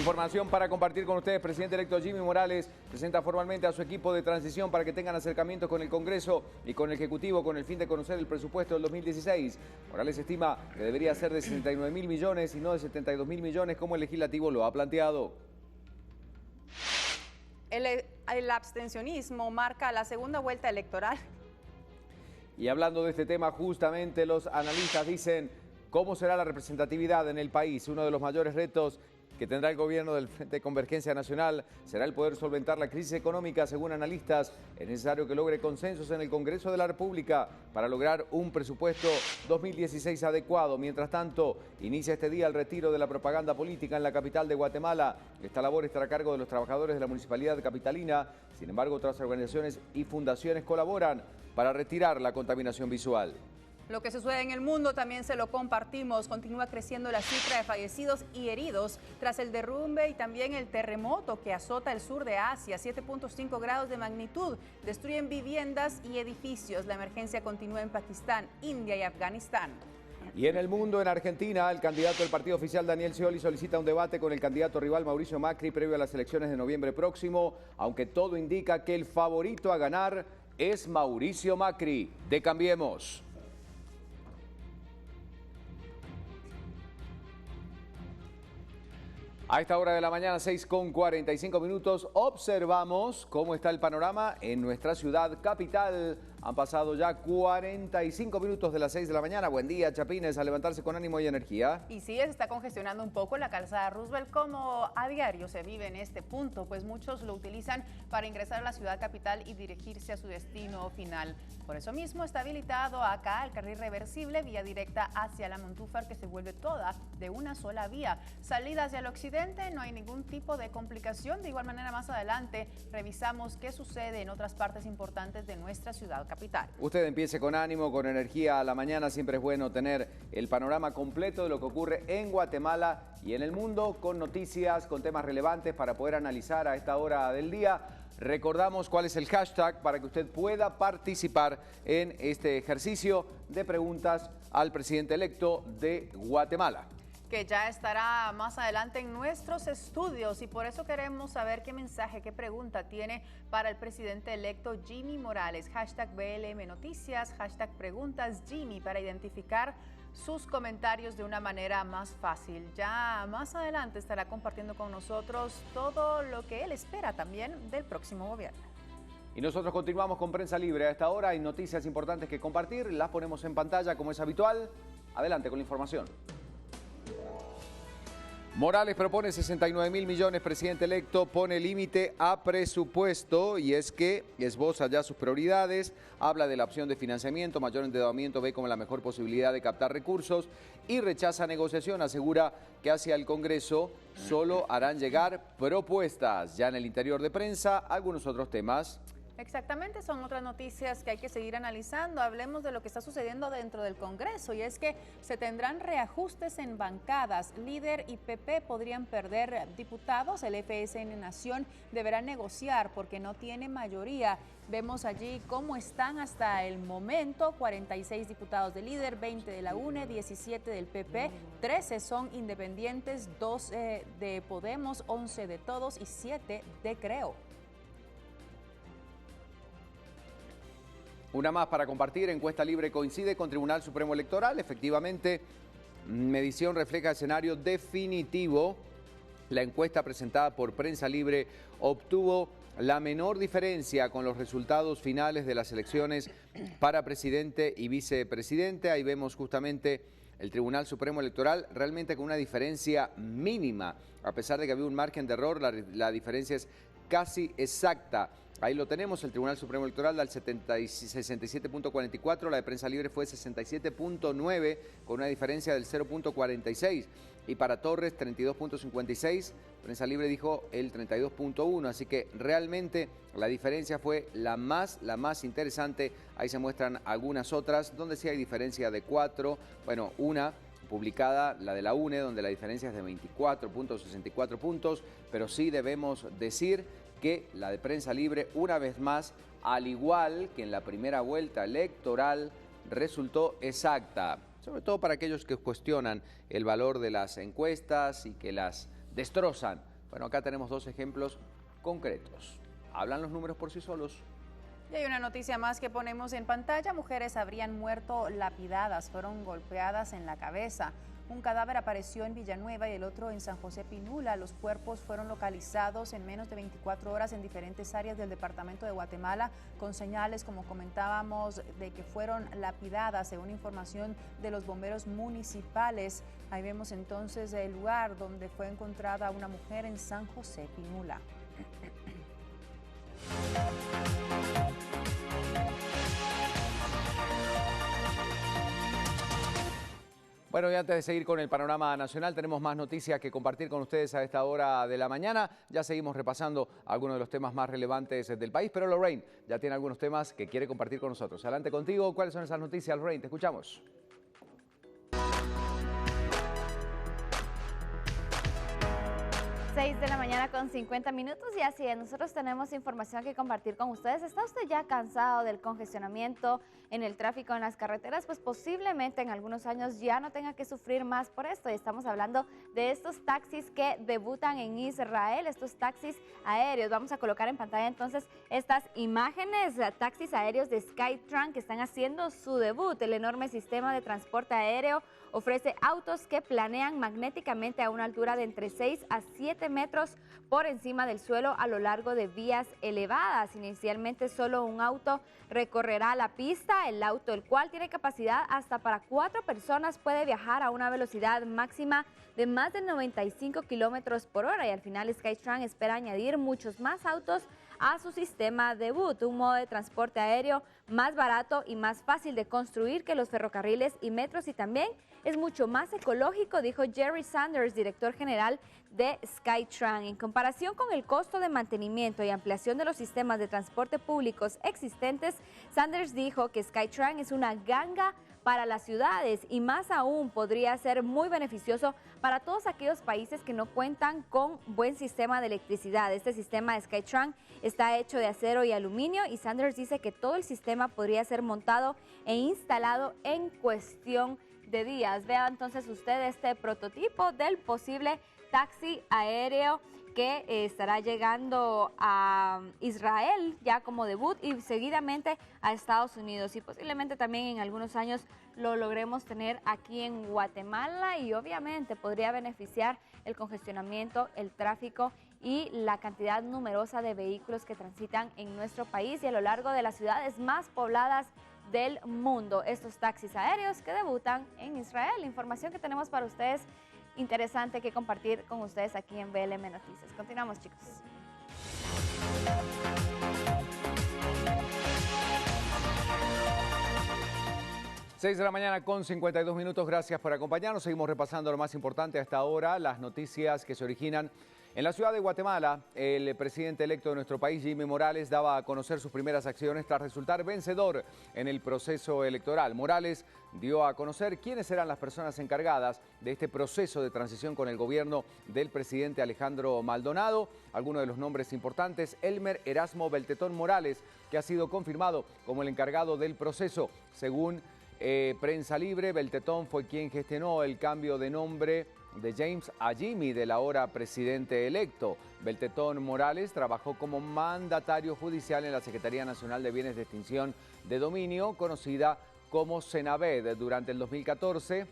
Información para compartir con ustedes. Presidente electo Jimmy Morales presenta formalmente a su equipo de transición para que tengan acercamientos con el Congreso y con el Ejecutivo con el fin de conocer el presupuesto del 2016. Morales estima que debería ser de 69.000 millones y no de 72.000 millones como el Legislativo lo ha planteado. El abstencionismo marca la segunda vuelta electoral. Y hablando de este tema, justamente los analistas dicen cómo será la representatividad en el país. Uno de los mayores retos que tendrá el gobierno del Frente de Convergencia Nacional será el poder solventar la crisis económica. Según analistas, es necesario que logre consensos en el Congreso de la República para lograr un presupuesto 2016 adecuado. Mientras tanto, inicia este día el retiro de la propaganda política en la capital de Guatemala. Esta labor estará a cargo de los trabajadores de la Municipalidad Capitalina. Sin embargo, otras organizaciones y fundaciones colaboran para retirar la contaminación visual. Lo que sucede en el mundo también se lo compartimos. Continúa creciendo la cifra de fallecidos y heridos tras el derrumbe y también el terremoto que azota el sur de Asia. 7.5 grados de magnitud destruyen viviendas y edificios. La emergencia continúa en Pakistán, India y Afganistán. Y en el mundo, en Argentina, el candidato del partido oficial Daniel Scioli solicita un debate con el candidato rival Mauricio Macri previo a las elecciones de noviembre próximo, aunque todo indica que el favorito a ganar es Mauricio Macri. De Cambiemos. A esta hora de la mañana, 6:45, observamos cómo está el panorama en nuestra ciudad capital. Han pasado ya 45 minutos de las 6 de la mañana. Buen día, Chapines, a levantarse con ánimo y energía. Y sí, se está congestionando un poco la calzada Roosevelt, como a diario se vive en este punto, pues muchos lo utilizan para ingresar a la ciudad capital y dirigirse a su destino final. Por eso mismo está habilitado acá el carril reversible, vía directa hacia la Montúfar, que se vuelve toda de una sola vía. Salida hacia el occidente, no hay ningún tipo de complicación. De igual manera, más adelante revisamos qué sucede en otras partes importantes de nuestra ciudad capital. Usted empiece con ánimo, con energía a la mañana. Siempre es bueno tener el panorama completo de lo que ocurre en Guatemala y en el mundo, con noticias, con temas relevantes para poder analizar a esta hora del día. Recordamos cuál es el hashtag para que usted pueda participar en este ejercicio de preguntas al presidente electo de Guatemala, que ya estará más adelante en nuestros estudios, y por eso queremos saber qué mensaje, qué pregunta tiene para el presidente electo Jimmy Morales. Hashtag BLM Noticias, hashtag Preguntas Jimmy, para identificar sus comentarios de una manera más fácil. Ya más adelante estará compartiendo con nosotros todo lo que él espera también del próximo gobierno. Y nosotros continuamos con Prensa Libre. A esta hora hay noticias importantes que compartir, las ponemos en pantalla como es habitual. Adelante con la información. Morales propone 69.000 millones, presidente electo pone límite a presupuesto, y es que esboza ya sus prioridades, habla de la opción de financiamiento, mayor endeudamiento ve como la mejor posibilidad de captar recursos y rechaza negociación, asegura que hacia el Congreso solo harán llegar propuestas. Ya en el interior de prensa, algunos otros temas. Exactamente, son otras noticias que hay que seguir analizando. Hablemos de lo que está sucediendo dentro del Congreso, y es que se tendrán reajustes en bancadas. Líder y PP podrían perder diputados. El FSN Nación deberá negociar porque no tiene mayoría. Vemos allí cómo están hasta el momento: 46 diputados de Líder, 20 de la UNE, 17 del PP, 13 son independientes, 12 de Podemos, 11 de Todos y 7 de Creo. Una más para compartir. Encuesta Libre coincide con Tribunal Supremo Electoral. Efectivamente, medición refleja escenario definitivo. La encuesta presentada por Prensa Libre obtuvo la menor diferencia con los resultados finales de las elecciones para presidente y vicepresidente. Ahí vemos justamente el Tribunal Supremo Electoral realmente con una diferencia mínima. A pesar de que había un margen de error, la diferencia es casi exacta. Ahí lo tenemos, el Tribunal Supremo Electoral da el 67.44, la de Prensa Libre fue 67.9, con una diferencia del 0.46. Y para Torres, 32.56, Prensa Libre dijo el 32.1, así que realmente la diferencia fue la más interesante. Ahí se muestran algunas otras, donde sí hay diferencia de 4, bueno, una publicada, la de la UNE, donde la diferencia es de 24.64 puntos, pero sí debemos decir que la de Prensa Libre, una vez más, al igual que en la primera vuelta electoral, resultó exacta. Sobre todo para aquellos que cuestionan el valor de las encuestas y que las destrozan Bueno, acá tenemos dos ejemplos concretos. ¿Hablan los números por sí solos? Y hay una noticia más que ponemos en pantalla. Mujeres habrían muerto lapidadas, fueron golpeadas en la cabeza. Un cadáver apareció en Villanueva y el otro en San José Pinula. Los cuerpos fueron localizados en menos de 24 horas en diferentes áreas del departamento de Guatemala, con señales, como comentábamos, de que fueron lapidadas, según información de los bomberos municipales. Ahí vemos entonces el lugar donde fue encontrada una mujer en San José Pinula. Bueno, y antes de seguir con el panorama nacional, tenemos más noticias que compartir con ustedes a esta hora de la mañana. Ya seguimos repasando algunos de los temas más relevantes del país, pero Lorraine ya tiene algunos temas que quiere compartir con nosotros. Adelante contigo. ¿Cuáles son esas noticias, Lorraine? Te escuchamos. 6 de la mañana con 50 minutos y así es, nosotros tenemos información que compartir con ustedes. ¿Está usted ya cansado del congestionamiento en el tráfico en las carreteras? Pues posiblemente en algunos años ya no tenga que sufrir más por esto. Y estamos hablando de estos taxis que debutan en Israel, estos taxis aéreos. Vamos a colocar en pantalla entonces estas imágenes, taxis aéreos de Skytrain que están haciendo su debut. El enorme sistema de transporte aéreo ofrece autos que planean magnéticamente a una altura de entre 6 a 7 metros por encima del suelo a lo largo de vías elevadas. Inicialmente solo un auto recorrerá la pista. El auto, el cual tiene capacidad hasta para 4 personas, puede viajar a una velocidad máxima de más de 95 kilómetros por hora. Y al final Skytrain espera añadir muchos más autos a su sistema debut, un modo de transporte aéreo más barato y más fácil de construir que los ferrocarriles y metros, y también es mucho más ecológico, dijo Jerry Sanders, director general de Skytrain. En comparación con el costo de mantenimiento y ampliación de los sistemas de transporte públicos existentes, Sanders dijo que Skytrain es una ganga para las ciudades y más aún podría ser muy beneficioso para todos aquellos países que no cuentan con buen sistema de electricidad. Este sistema de Skytrain está hecho de acero y aluminio y Sanders dice que todo el sistema podría ser montado e instalado en cuestión de días. Vea entonces usted este prototipo del posible taxi aéreo que estará llegando a Israel ya como debut y seguidamente a Estados Unidos, y posiblemente también en algunos años lo logremos tener aquí en Guatemala, y obviamente podría beneficiar el congestionamiento, el tráfico y la cantidad numerosa de vehículos que transitan en nuestro país y a lo largo de las ciudades más pobladas del mundo. Estos taxis aéreos que debutan en Israel. Información que tenemos para ustedes interesante que compartir con ustedes aquí en BLM Noticias. Continuamos, chicos. Seis de la mañana con 52 minutos. Gracias por acompañarnos. Seguimos repasando lo más importante hasta ahora, las noticias que se originan en la ciudad de Guatemala. El presidente electo de nuestro país, Jimmy Morales, daba a conocer sus primeras acciones tras resultar vencedor en el proceso electoral. Morales dio a conocer quiénes serán las personas encargadas de este proceso de transición con el gobierno del presidente Alejandro Maldonado. Algunos de los nombres importantes: Elmer Erasmo Beltetón Morales, que ha sido confirmado como el encargado del proceso. Según Prensa Libre, Beltetón fue quien gestionó el cambio de nombre de James a Jimmy del ahora presidente electo. Beltetón Morales trabajó como mandatario judicial en la Secretaría Nacional de Bienes de Extinción de Dominio, conocida como Senaved, durante el 2014,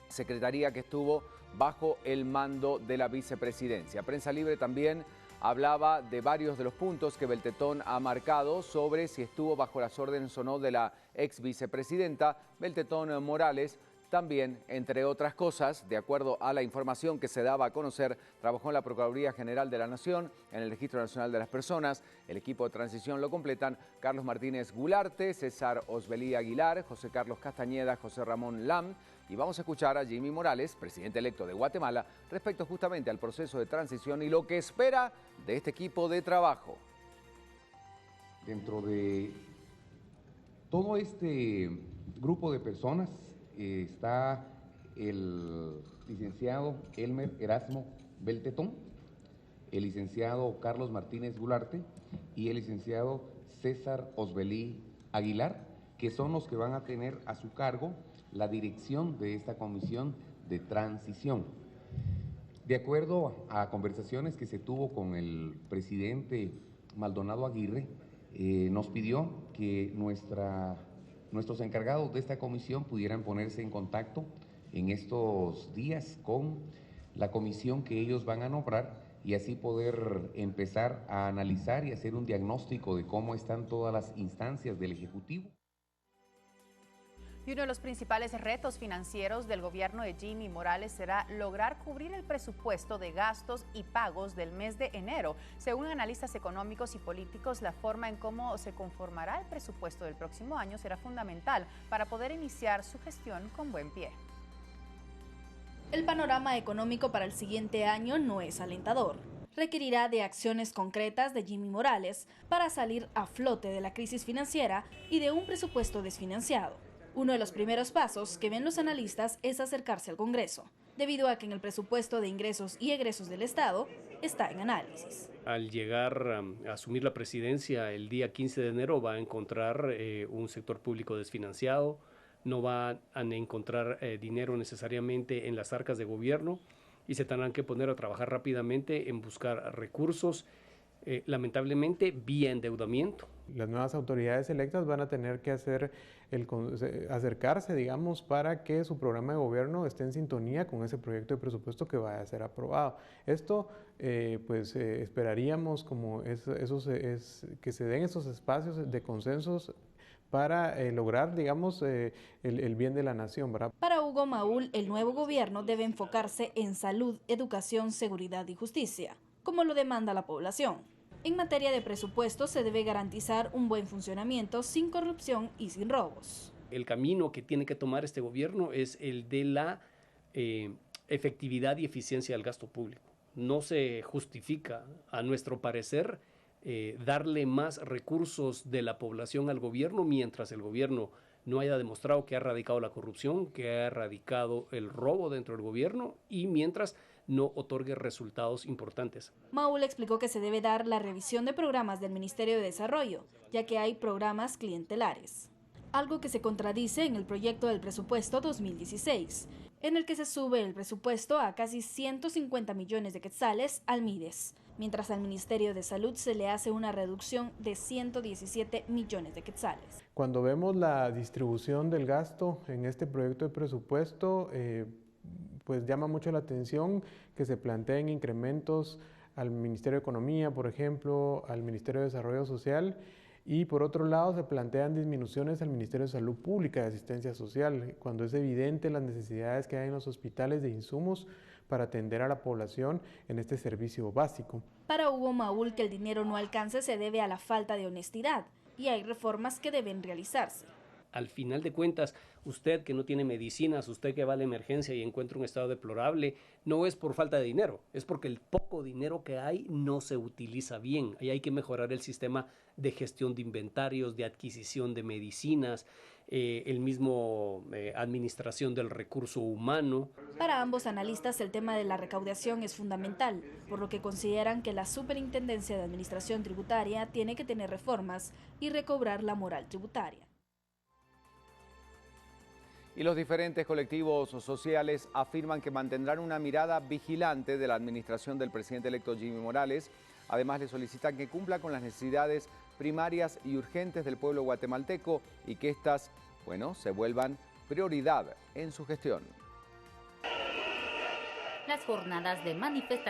secretaría que estuvo bajo el mando de la vicepresidencia. Prensa Libre también hablaba de varios de los puntos que Beltetón ha marcado sobre si estuvo bajo las órdenes o no de la ex vicepresidenta. Beltetón Morales también, entre otras cosas, de acuerdo a la información que se daba a conocer, trabajó en la Procuraduría General de la Nación, en el Registro Nacional de las Personas. El equipo de transición lo completan Carlos Martínez Gularte, César Osbelí Aguilar, José Carlos Castañeda, José Ramón Lam. Y vamos a escuchar a Jimmy Morales, presidente electo de Guatemala, respecto justamente al proceso de transición y lo que espera de este equipo de trabajo. Dentro de todo este grupo de personas está el licenciado Elmer Erasmo Beltetón, el licenciado Carlos Martínez Gularte y el licenciado César Osbelí Aguilar, que son los que van a tener a su cargo la dirección de esta comisión de transición. De acuerdo a conversaciones que se tuvo con el presidente Maldonado Aguirre, nos pidió que nuestros encargados de esta comisión pudieran ponerse en contacto en estos días con la comisión que ellos van a nombrar y así poder empezar a analizar y hacer un diagnóstico de cómo están todas las instancias del Ejecutivo. Y uno de los principales retos financieros del gobierno de Jimmy Morales será lograr cubrir el presupuesto de gastos y pagos del mes de enero. Según analistas económicos y políticos, la forma en cómo se conformará el presupuesto del próximo año será fundamental para poder iniciar su gestión con buen pie. El panorama económico para el siguiente año no es alentador. Requerirá de acciones concretas de Jimmy Morales para salir a flote de la crisis financiera y de un presupuesto desfinanciado. Uno de los primeros pasos que ven los analistas es acercarse al Congreso, debido a que en el presupuesto de ingresos y egresos del Estado está en análisis. Al llegar a asumir la presidencia el día 15 de enero va a encontrar un sector público desfinanciado, no va a encontrar dinero necesariamente en las arcas de gobierno y se tendrán que poner a trabajar rápidamente en buscar recursos, lamentablemente vía endeudamiento. Las nuevas autoridades electas van a tener que acercarse, digamos, para que su programa de gobierno esté en sintonía con ese proyecto de presupuesto que vaya a ser aprobado. Esto, esperaríamos como que se den esos espacios de consensos para lograr, digamos, el bien de la nación, ¿verdad? Para Hugo Maúl, el nuevo gobierno debe enfocarse en salud, educación, seguridad y justicia, como lo demanda la población. En materia de presupuesto se debe garantizar un buen funcionamiento sin corrupción y sin robos. El camino que tiene que tomar este gobierno es el de la efectividad y eficiencia del gasto público. No se justifica, a nuestro parecer, darle más recursos de la población al gobierno mientras el gobierno no haya demostrado que ha erradicado la corrupción, que ha erradicado el robo dentro del gobierno y mientras no otorgue resultados importantes. Maúl explicó que se debe dar la revisión de programas del Ministerio de Desarrollo, ya que hay programas clientelares. Algo que se contradice en el proyecto del presupuesto 2016, en el que se sube el presupuesto a casi 150 millones de quetzales al MIDES, mientras al Ministerio de Salud se le hace una reducción de 117 millones de quetzales. Cuando vemos la distribución del gasto en este proyecto de presupuesto, pues llama mucho la atención que se planteen incrementos al Ministerio de Economía, por ejemplo, al Ministerio de Desarrollo Social, y por otro lado se plantean disminuciones al Ministerio de Salud Pública y Asistencia Social, cuando es evidente las necesidades que hay en los hospitales de insumos para atender a la población en este servicio básico. Para Hugo Maúl, que el dinero no alcance se debe a la falta de honestidad y hay reformas que deben realizarse. Al final de cuentas, usted que no tiene medicinas, usted que va a la emergencia y encuentra un estado deplorable, no es por falta de dinero, es porque el poco dinero que hay no se utiliza bien. Ahí hay que mejorar el sistema de gestión de inventarios, de adquisición de medicinas, el mismo administración del recurso humano. Para ambos analistas el tema de la recaudación es fundamental, por lo que consideran que la Superintendencia de Administración Tributaria tiene que tener reformas y recobrar la moral tributaria. Y los diferentes colectivos sociales afirman que mantendrán una mirada vigilante de la administración del presidente electo Jimmy Morales. Además, le solicitan que cumpla con las necesidades primarias y urgentes del pueblo guatemalteco y que éstas, se vuelvan prioridad en su gestión. Las jornadas de manifestación